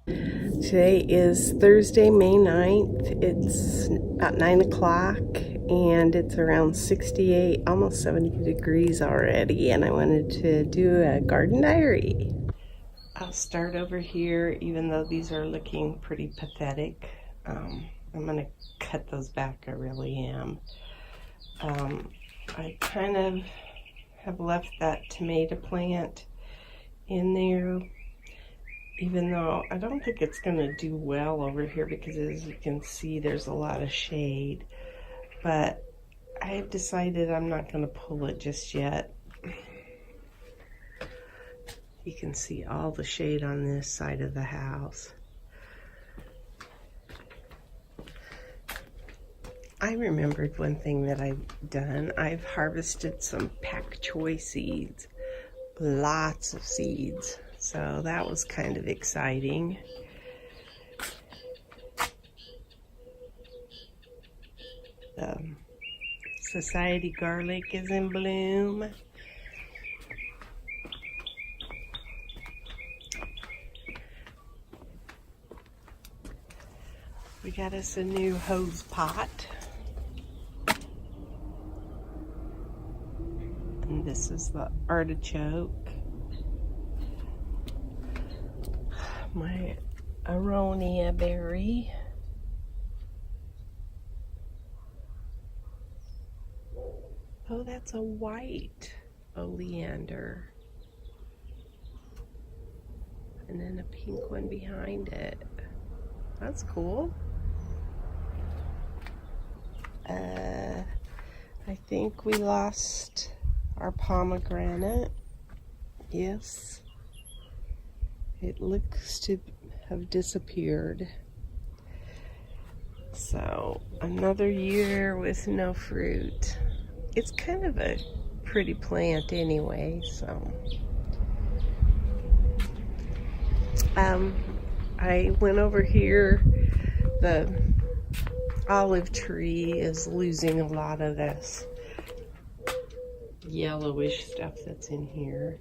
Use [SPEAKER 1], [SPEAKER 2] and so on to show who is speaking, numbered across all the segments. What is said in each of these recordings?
[SPEAKER 1] Today is Thursday, May 9th. It's about 9 o'clock and it's around 68, almost 70 degrees already, and I wanted to do a garden diary. I'll start over here, even though these are looking pretty pathetic. I'm going to cut those back, I really am. I kind of have left that tomato plant in there, even though I don't think it's going to do well over here because, as you can see, there's a lot of shade. But I've decided I'm not going to pull it just yet. You can see all the shade on this side of the house. I remembered one thing that I've done. I've harvested some pak choi seeds. Lots of seeds. So that was kind of exciting. The society garlic is in bloom. We got us a new hose pot. And this is the artichoke. My aronia berry. Oh, that's a white oleander. And then a pink one behind it. That's cool. I think we lost our pomegranate. Yes. It looks to have disappeared. So, another year with no fruit. It's kind of a pretty plant anyway, so. I went over here. The olive tree is losing a lot of this yellowish stuff that's in here.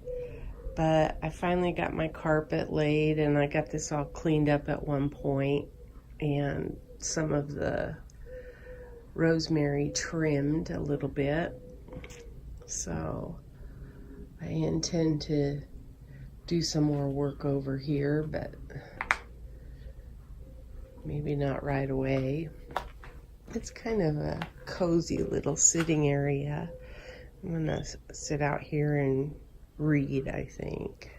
[SPEAKER 1] But I finally got my carpet laid and I got this all cleaned up at one point, and some of the rosemary trimmed a little bit. So I intend to do some more work over here, but maybe not right away. It's kind of a cozy little sitting area. I'm gonna sit out here and read, I think.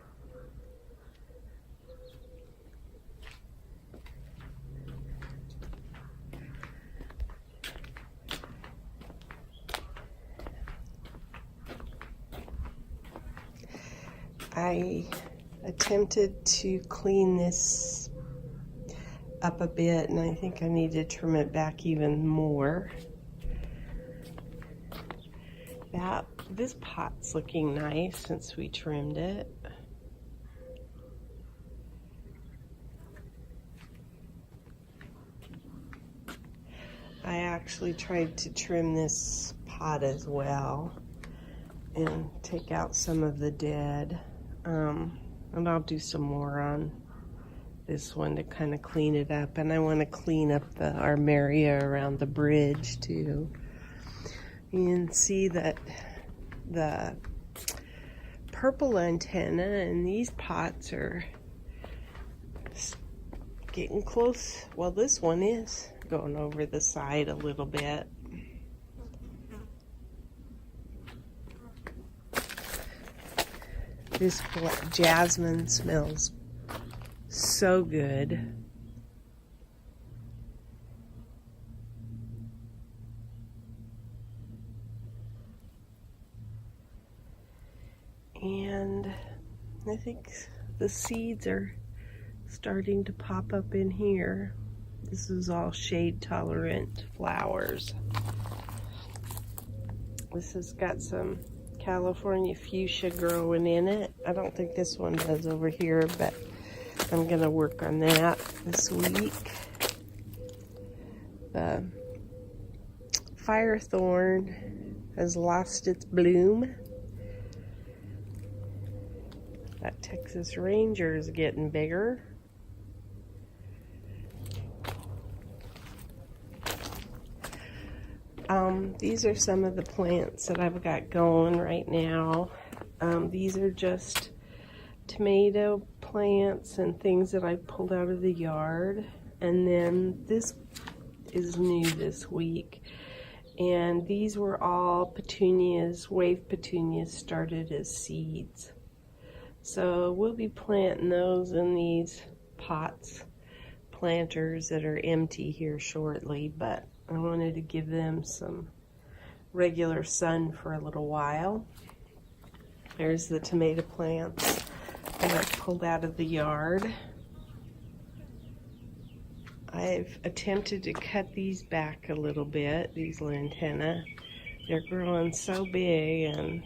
[SPEAKER 1] I attempted to clean this up a bit, and I think I need to trim it back even more. This pot's looking nice since we trimmed it. I actually tried to trim this pot as well and take out some of the dead. And I'll do some more on this one to kind of clean it up. And I want to clean up the armaria around the bridge too. You can see that the purple antenna in these pots are getting close. Well, this one is going over the side a little bit. This jasmine smells so good. And I think the seeds are starting to pop up in here. This is all shade tolerant flowers. This has got some California fuchsia growing in it. I don't think this one does over here, but I'm gonna work on that this week. The firethorn has lost its bloom. That Texas Ranger is getting bigger. These are some of the plants that I've got going right now. These are just tomato plants and things that I pulled out of the yard. And then this is new this week. And these were all petunias, wave petunias started as seeds. So we'll be planting those in these pots, planters that are empty here shortly, but I wanted to give them some regular sun for a little while. There's the tomato plants that I pulled out of the yard. I've attempted to cut these back a little bit, these lantana. They're growing so big, and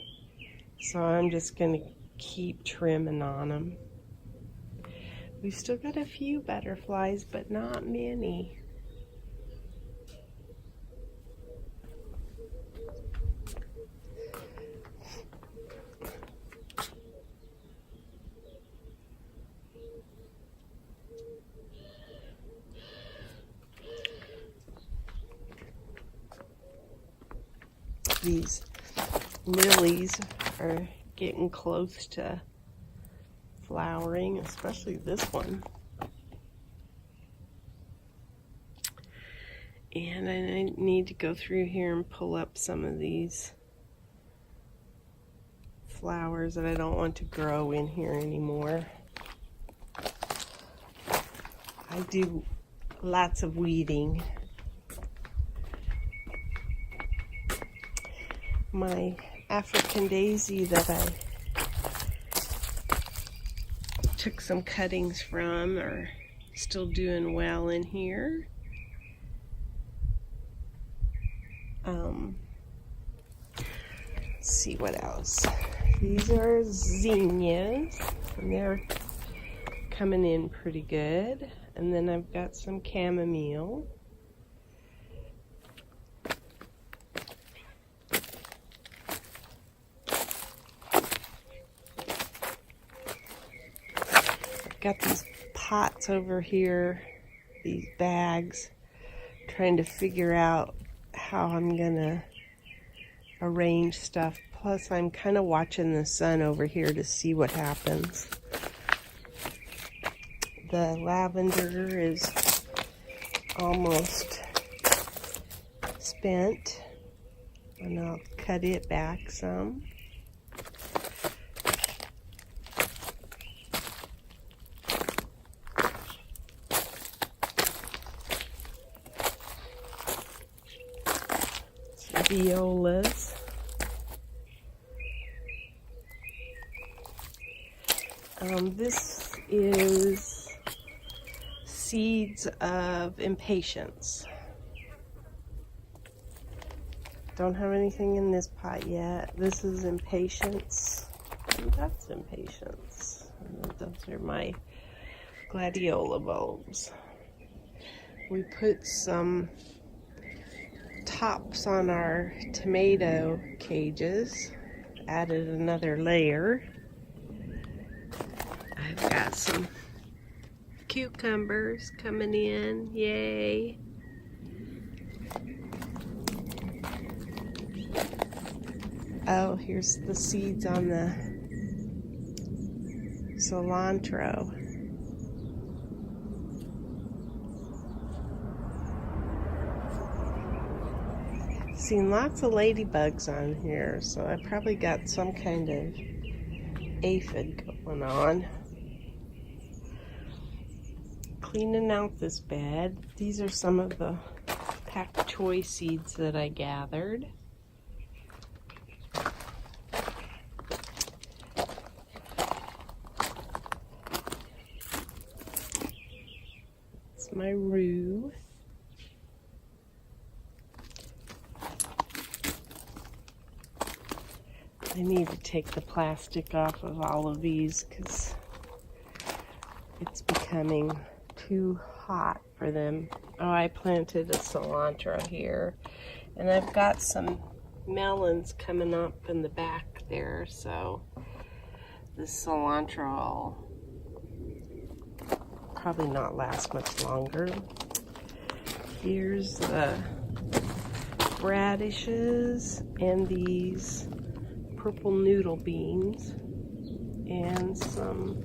[SPEAKER 1] so I'm just going to keep trimming on them. We've still got a few butterflies, but not many. These lilies are getting close to flowering, especially this one. And I need to go through here and pull up some of these flowers that I don't want to grow in here anymore. I do lots of weeding. My African daisy that I took some cuttings from are still doing well in here. Let's see what else. These are zinnias, and they're coming in pretty good. And then I've got some chamomile. Got these pots over here, these bags, trying to figure out how I'm gonna arrange stuff. Plus I'm kind of watching the sun over here to see what happens. The lavender is almost spent, and I'll cut it back some. Violas. This is seeds of impatience. Don't have anything in this pot yet. This is impatience. And that's impatience. And those are my gladiola bulbs. We put some tops on our tomato cages, added another layer. I've got some cucumbers coming in, yay. Oh, here's the seeds on the cilantro. Seen lots of ladybugs on here, so I probably got some kind of aphid going on. Cleaning out this bed. These are some of the pak choi seeds that I gathered. It's my rue. I need to take the plastic off of all of these because it's becoming too hot for them. Oh, I planted a cilantro here, and I've got some melons coming up in the back there, so the cilantro will probably not last much longer. Here's the radishes and these purple noodle beans and some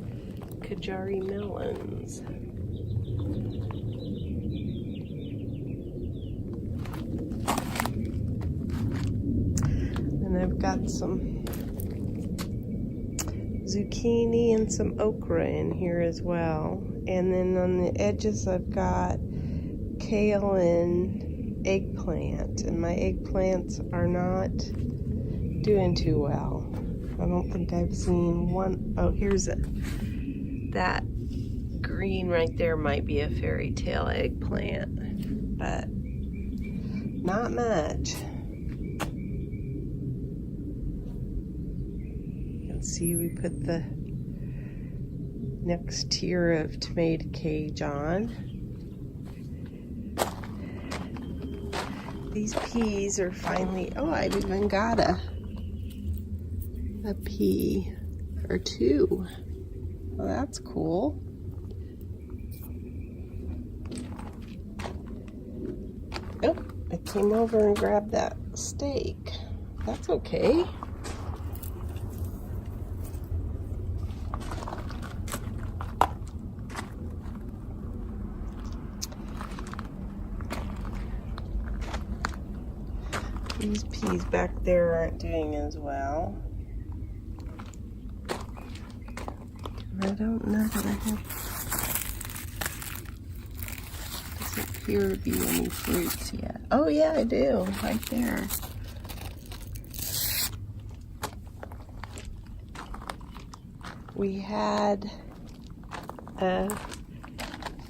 [SPEAKER 1] Kajari melons. And I've got some zucchini and some okra in here as well. And then on the edges I've got kale and eggplant. And my eggplants are not doing too well. I don't think I've seen one. Oh, here's that green right there might be a fairy tale eggplant, but not much. You can see we put the next tier of tomato cage on. These peas are finally, oh, I've even got a pea or two. Well, that's cool. Oh, I came over and grabbed that steak. That's okay. These peas back there aren't doing as well. I don't know that I have, doesn't appear to be any fruits yet. Oh yeah, I do, right there. We had a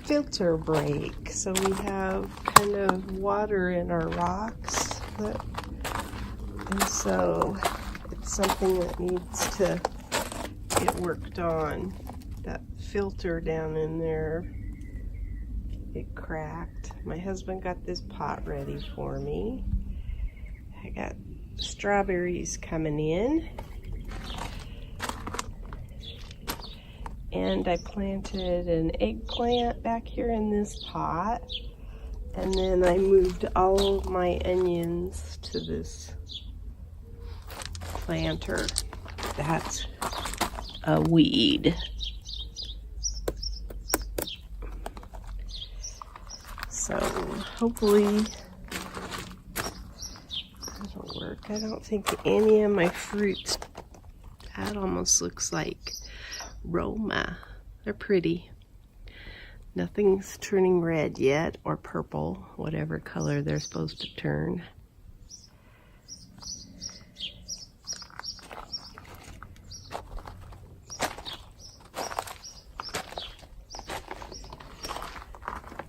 [SPEAKER 1] filter break, so we have kind of water in our rocks, and so it's something that needs to get worked on. That filter down in there, it cracked. My husband got this pot ready for me. I got strawberries coming in, and I planted an eggplant back here in this pot, and then I moved all of my onions to this planter. That's a weed. So hopefully that'll work. I don't think any of my fruits, that almost looks like Roma. They're pretty. Nothing's turning red yet, or purple, whatever color they're supposed to turn.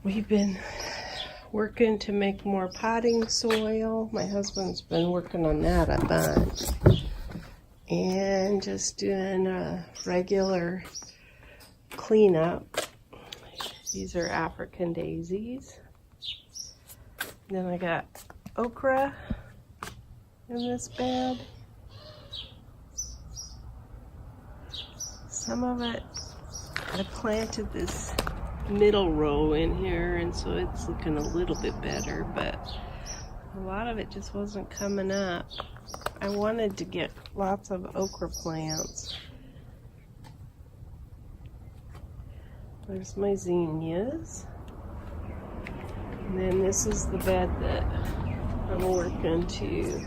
[SPEAKER 1] We've been working to make more potting soil. My husband's been working on that a bunch. And just doing a regular cleanup. These are African daisies. Then I got okra in this bed. Some of it, I planted this middle row in here, and so it's looking a little bit better, but a lot of it just wasn't coming up. I wanted to get lots of okra plants. There's my zinnias. And then this is the bed that I'm working to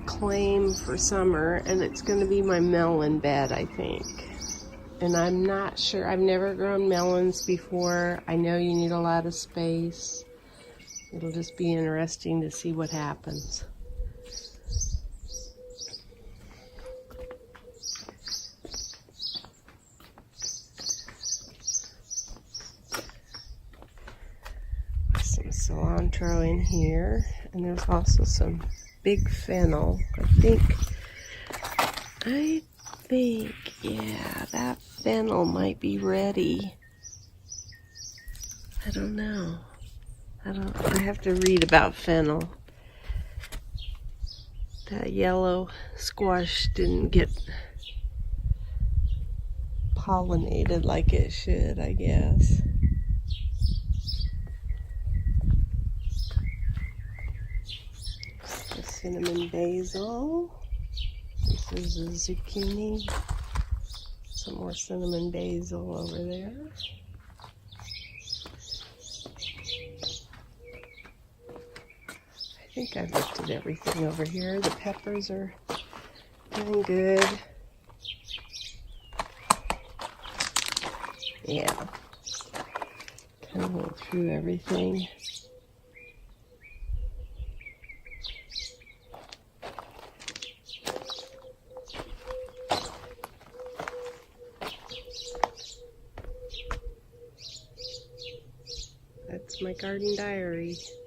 [SPEAKER 1] claim for summer, and it's going to be my melon bed, I think. And I'm not sure, I've never grown melons before. I know you need a lot of space. It'll just be interesting to see what happens. Some cilantro in here, and there's also some big fennel. I think, yeah, that fennel might be ready. I don't know. I have to read about fennel. That yellow squash didn't get pollinated like it should, I guess. cinnamon basil. This is a zucchini. Some more cinnamon basil over there. I think I've looked at everything over here. The peppers are doing good. Yeah. Kind of went through everything. That's my garden diary.